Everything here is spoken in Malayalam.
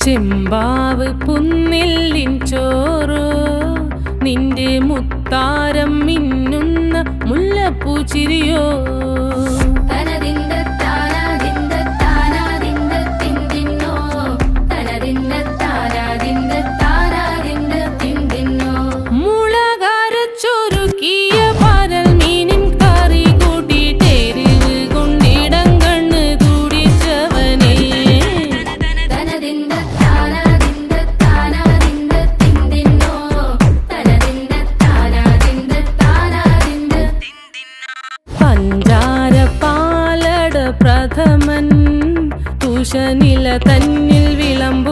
ചെമ്പാവ് പുന്നില്ലിൻ ചോറോ നിന്റെ മുത്താരം മിന്നുന്ന മുല്ലപ്പൂച്ചിരിയോ പഞ്ചാരപ്പാലട പ്രഥമൻ തുഷനില തന്നിൽ വിളമ്പു